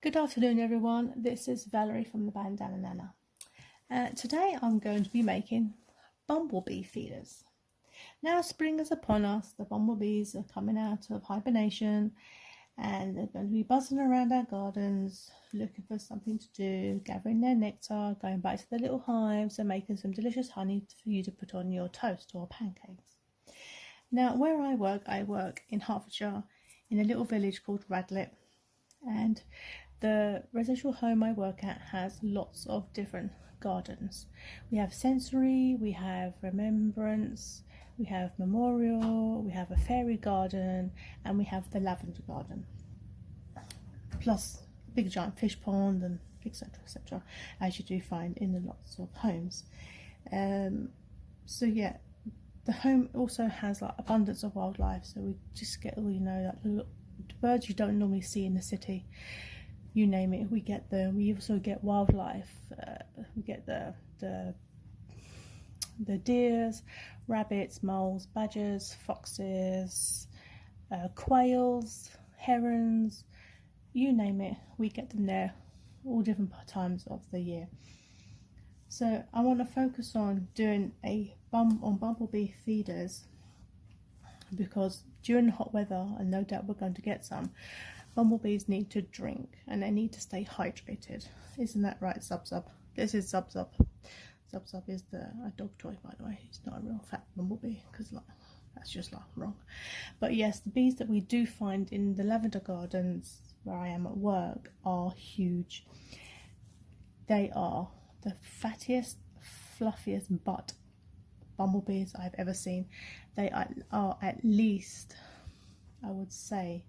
Good afternoon everyone, this is Valerie from the Bandana Nana. Today I'm going to be making bumblebee feeders. Now spring is upon us, the bumblebees are coming out of hibernation and they're going to be buzzing around our gardens looking for something to do, gathering their nectar, going back to their little hives and making some delicious honey for you to put on your toast or pancakes. Now where I work in Hertfordshire in a little village called Radlett, and the residential home I work at has lots of different gardens. We have sensory, we have remembrance, we have memorial, we have a fairy garden, and we have the lavender garden. Plus a big giant fish pond and etc, as you do find in the lots of homes. So yeah, the home also has like abundance of wildlife, so we just get all, like the birds you don't normally see in the city. You name it, we get them. We also get wildlife. We get the deers, rabbits, moles, badgers, foxes, quails, herons, you name it, we get them there all different times of the year. So I want to focus on doing a bumblebee feeders because during hot weather, and no doubt we're going to get some, bumblebees need to drink and they need to stay hydrated. Isn't that right, Zub Zub? This is Zub Zub. Zub Zub is a dog toy, by the way. He's not a real fat bumblebee because that's just wrong. But yes, the bees that we do find in the lavender gardens where I am at work are huge. They are the fattiest, fluffiest butt bumblebees I've ever seen. They are at least, I would say,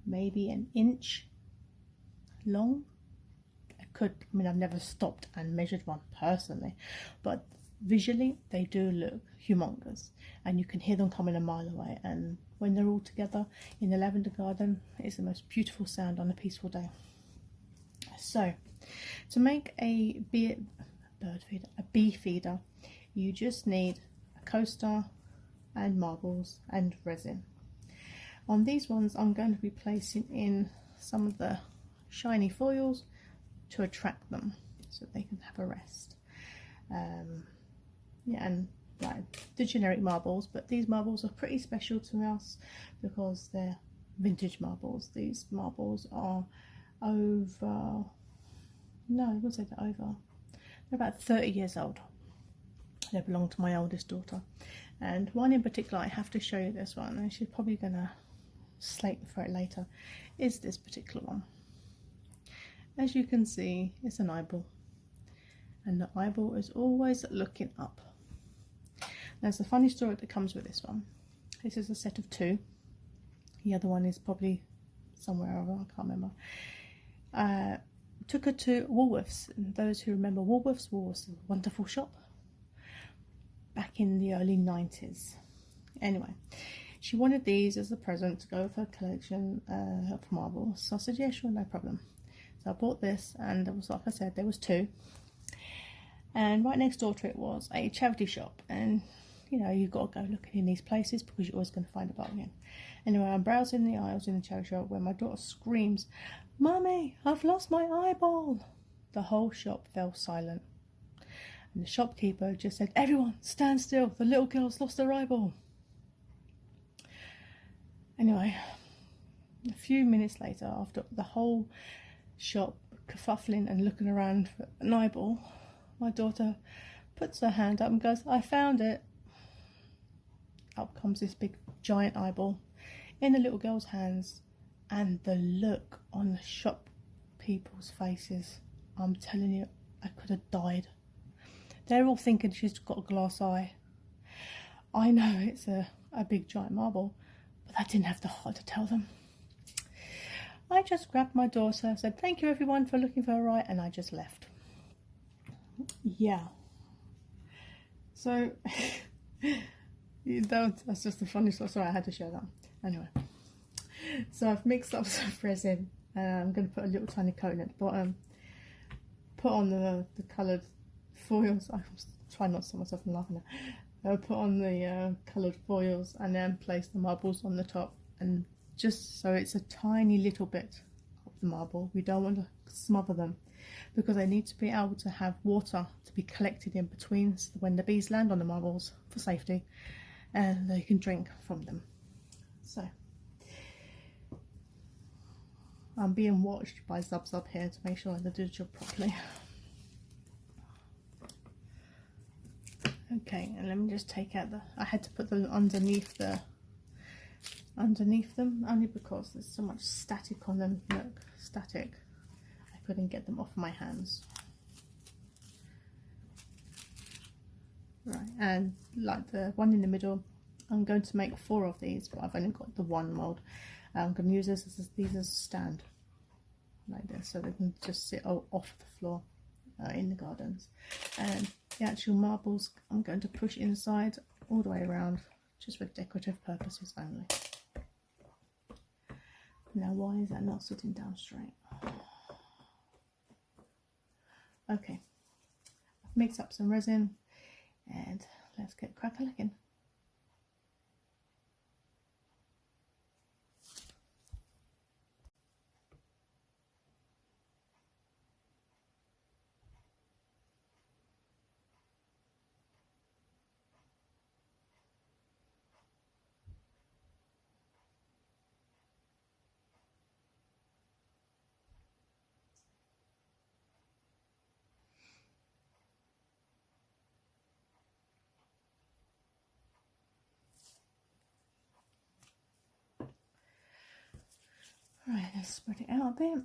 maybe an inch long. I've never stopped and measured one personally, but visually they do look humongous and you can hear them coming a mile away, and when they're all together in the lavender garden, it's the most beautiful sound on a peaceful day. So to make a bee feeder, you just need a coaster and marbles and resin. On these ones I'm going to be placing in some of the shiny foils to attract them so they can have a rest. Yeah, and like the generic marbles, but these marbles are pretty special to us because they're vintage marbles. These marbles are over, no, I wouldn't say they're over, they're about 30 years old. They belong to my oldest daughter, and one in particular, I have to show you this one, and she's probably gonna slate for it later, is this particular one. As you can see, it's an eyeball, and the eyeball is always looking up. There's a funny story that comes with this one. This is a set of two. The other one is probably somewhere over, I can't remember. Took her to Woolworths, and those who remember Woolworths was a wonderful shop back in the early 90s. Anyway, she wanted these as a present to go with her collection of marbles. So I said, yeah, sure, no problem. So I bought this, and it was, like I said, there was two. And right next door to it was a charity shop. And, you've got to go looking in these places because you're always going to find a bargain. Anyway, I'm browsing the aisles in the charity shop when my daughter screams, "Mummy, I've lost my eyeball." The whole shop fell silent. And the shopkeeper just said, "Everyone, stand still. The little girl's lost her eyeball." Anyway, a few minutes later, after the whole shop kerfuffling and looking around for an eyeball, my daughter puts her hand up and goes, "I found it." Up comes this big giant eyeball in the little girl's hands, and the look on the shop people's faces, I'm telling you, I could have died. They're all thinking she's got a glass eye. I know it's a big giant marble, but I didn't have the heart to tell them. I just grabbed my daughter, said thank you everyone for looking for her eye, and I just left. Yeah. So that's just a funny story. Sorry, I had to share that. Anyway, so I've mixed up some resin, and I'm going to put a little tiny coat at the bottom. Put on the coloured foils. I try not to stop myself from laughing now. I'll put on the coloured foils and then place the marbles on the top, and just so it's a tiny little bit of the marble. We don't want to smother them because they need to be able to have water to be collected in between, so when the bees land on the marbles for safety, and they can drink from them. So I'm being watched by Zub Zub here to make sure I do the job properly. Okay, and let me just take out the, I had to put them underneath them only because there's so much static on them. Look, static. I couldn't get them off my hands. Right, and like the one in the middle, I'm going to make 4 of these, but I've only got the one mould. I'm going to use these as a stand, like this, so they can just sit off the floor in the gardens. And the actual marbles I'm going to push inside all the way around, just for decorative purposes only. Now, why is that not sitting down straight? Okay, I've mixed up some resin, and let's get crack-a-lacking. Right, let's spread it out a bit.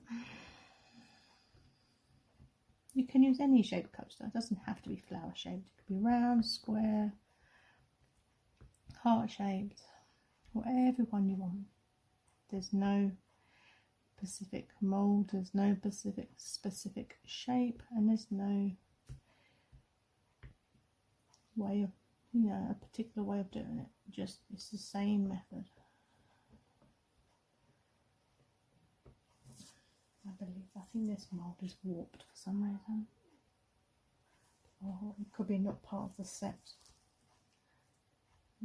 You can use any shape coaster, it doesn't have to be flower shaped. It could be round, square, heart shaped, whatever one you want. There's no specific mould, there's no specific shape, and there's no way of, a particular way of doing it. Just, it's the same method. I think this mould is warped for some reason. Or it could be not part of the set.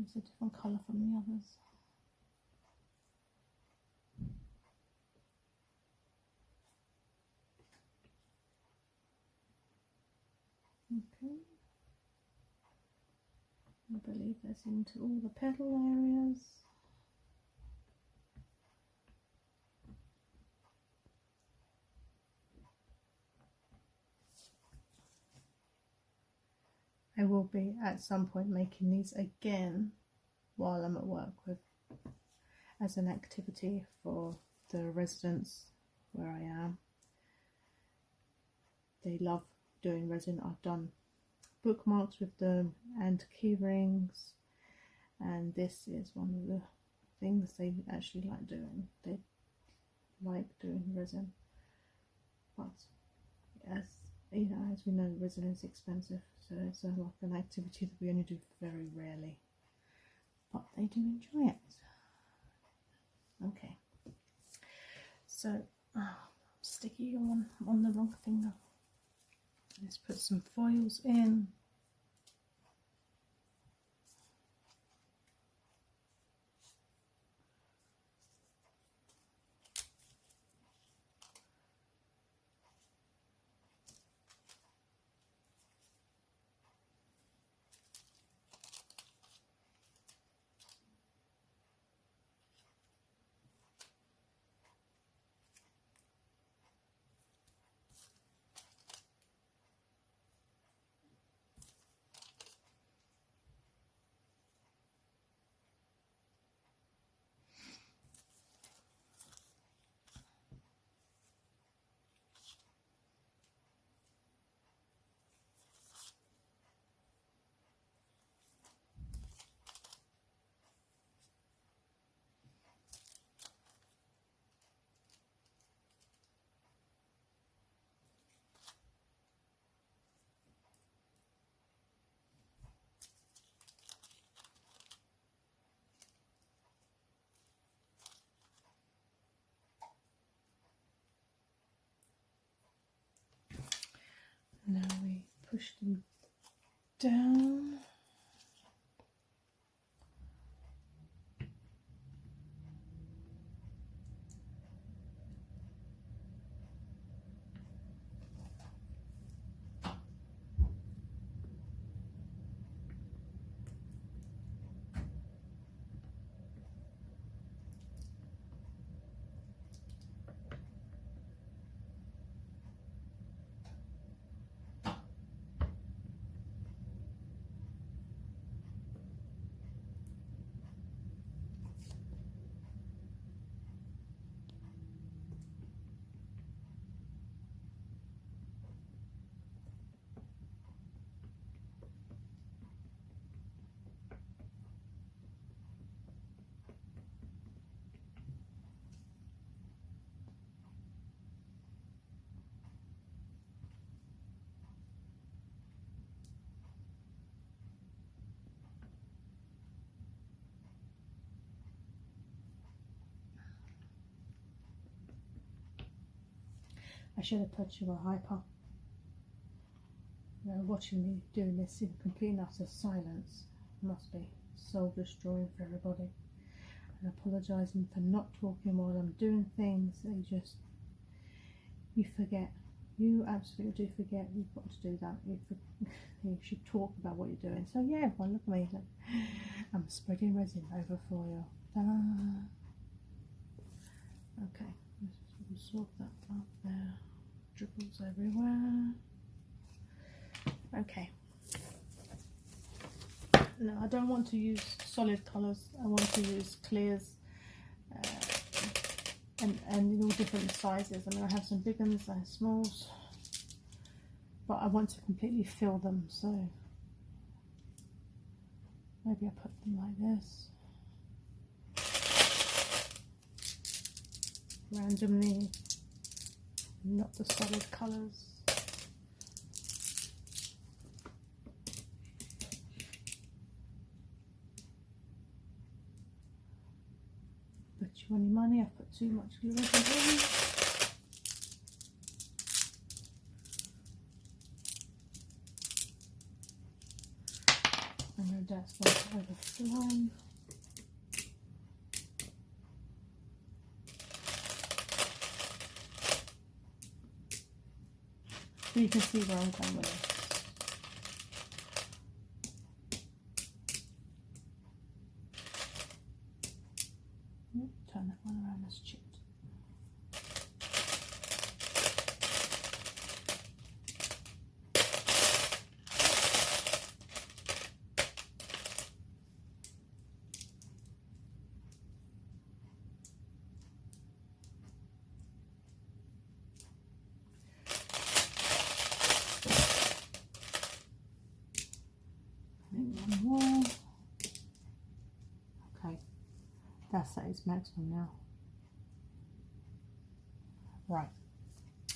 It's a different colour from the others. Okay. I believe that's into all the petal areas. I will be at some point making these again while I'm at work as an activity for the residents where I am. They love doing resin. I've done bookmarks with them and key rings, and this is one of the things they actually like doing. They like doing resin, but as you know, as we know, resin is expensive, so it's like an activity that we only do very rarely, but they do enjoy it. Okay, so sticky on the wrong finger. Let's put some foils in. Now we push them down. I should have put you a hyper. You know, watching me doing this in complete and utter silence must be soul destroying for everybody. And apologising for not talking while I'm doing things that you forget. You absolutely do forget. You've got to do that. You should talk about what you're doing. So yeah, everyone, look at me. Look. I'm spreading resin over for you. Ta-da. Okay, let's sort that up there. Dribbles everywhere. Okay. No, I don't want to use solid colours. I want to use clears and in all different sizes. I mean, I have some big ones, I have smalls, but I want to completely fill them. So maybe I put them like this, randomly, not the solid colours. Any money, I've put too much glue in. And then that's going to overflow. So you can see where I'm going with it. Turn that one around as chipped. One more. Okay. That's at its maximum now. Right.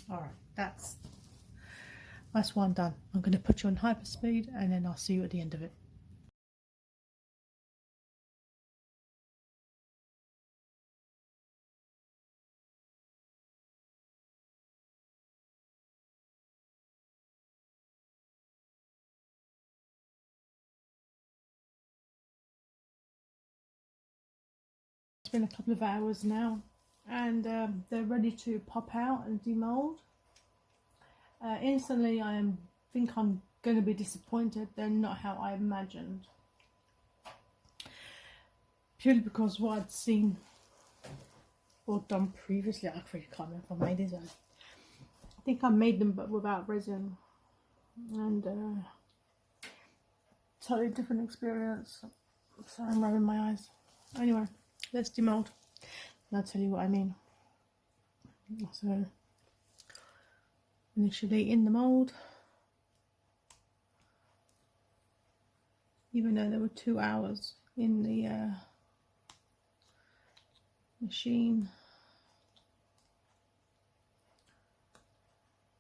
Alright, that's one done. I'm going to put you on hyperspeed and then I'll see you at the end of it. It's been a couple of hours now and they're ready to pop out and demold. Instantly think I'm going to be disappointed. They're not how I imagined, purely because what I'd seen or done previously, I really can't remember if I made these ones. I think I made them but without resin, and totally different experience. So I'm rubbing my eyes. Anyway, let's demold and I'll tell you what I mean. So initially in the mould, even though there were 2 hours in the machine,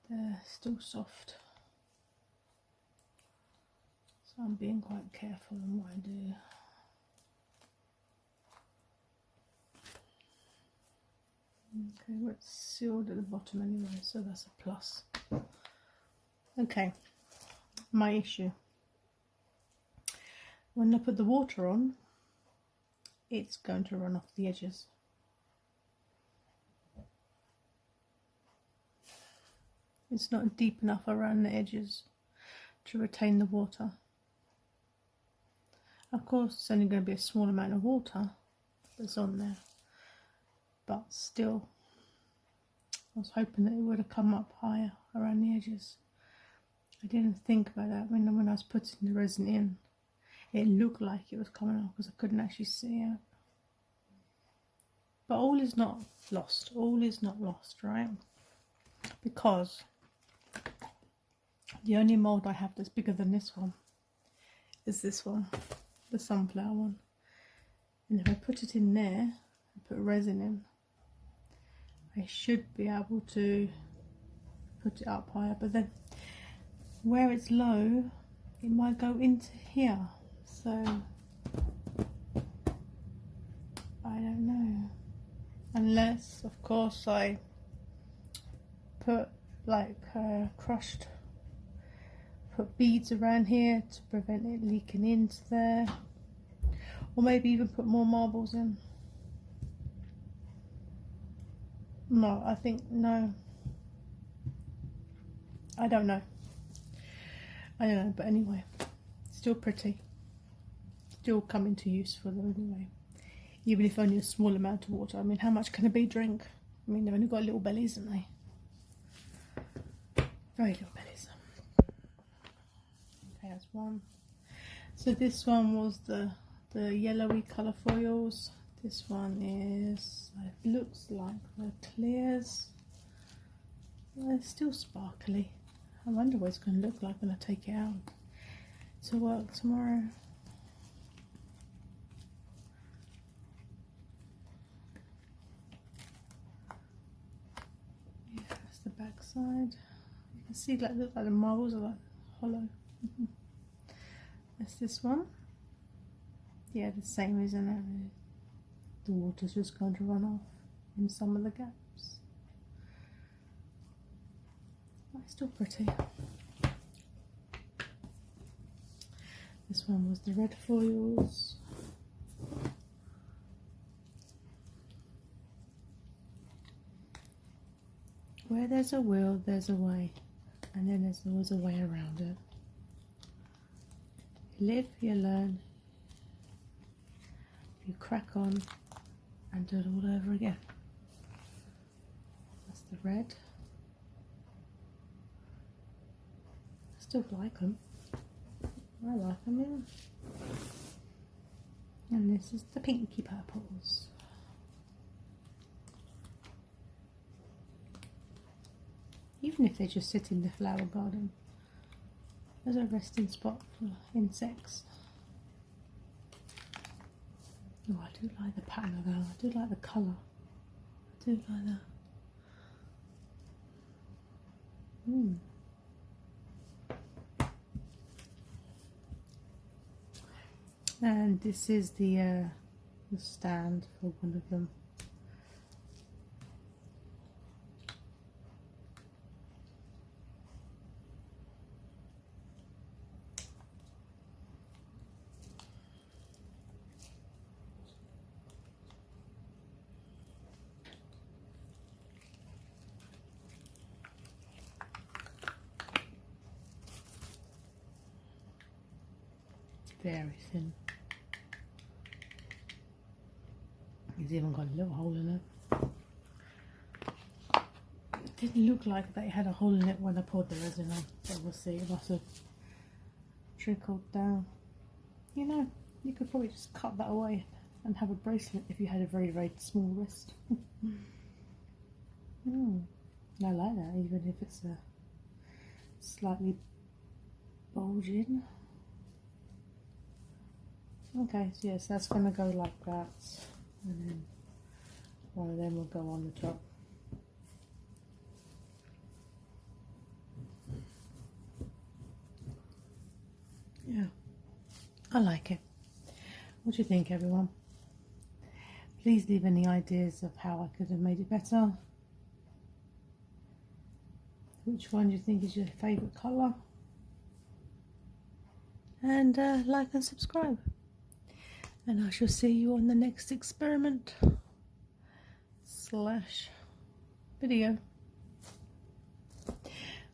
they're still soft. So I'm being quite careful in what I do. Okay, well, it's sealed at the bottom anyway, so that's a plus. Okay, my issue. When I put the water on, it's going to run off the edges. It's not deep enough around the edges to retain the water. Of course, it's only going to be a small amount of water that's on there, but still, I was hoping that it would have come up higher around the edges. I didn't think about that when I was putting the resin in. It looked like it was coming off because I couldn't actually see it. But all is not lost. All is not lost, right? Because the only mould I have that's bigger than this one is this one, the sunflower one. And if I put it in there and put resin in, I should be able to put it up higher. But then where it's low, it might go into here. So I don't know. Unless, of course, I put like crushed, put beads around here to prevent it leaking into there, or maybe even put more marbles in. No, I think no. I don't know, but anyway, still pretty, still come into use for them anyway, even if only a small amount of water. I mean, how much can a bee drink? I mean, they've only got little bellies, haven't they? Very little bellies. Okay, that's one. So this one was the yellowy colour foils. This one is, it looks like the clears. They're still sparkly. I wonder what it's going to look like when I take it out to work tomorrow. Yeah, that's the back side. You can see like, look like the marbles are like hollow. That's this one. Yeah, the same, isn't it? The water's just going to run off in some of the gaps. It's still pretty. This one was the red foils. Where there's a will, there's a way, and then there's always a way around it. You live, you learn, you crack on and do it all over again. That's the red. I still like them. I like them, yeah. And this is the pinky purples. Even if they just sit in the flower garden as a resting spot for insects. Oh, I do like the pattern of that. I do like the colour. I do like that. And this is the stand for one of them. Very thin. It's even got a little hole in it. It didn't look like they had a hole in it when I poured the resin on, but we'll see. It must have trickled down. You know, you could probably just cut that away and have a bracelet if you had a very, very small wrist. I like that, even if it's a slightly bulging. Okay, so yes, that's going to go like that, and then one of them will go on the top. Yeah, I like it. What do you think, everyone? Please leave any ideas of how I could have made it better. Which one do you think is your favourite colour? And like and subscribe. And I shall see you on the next experiment / video.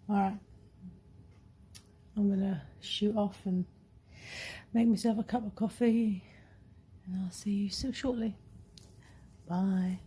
Alright, I'm gonna shoot off and make myself a cup of coffee, and I'll see you so shortly. Bye.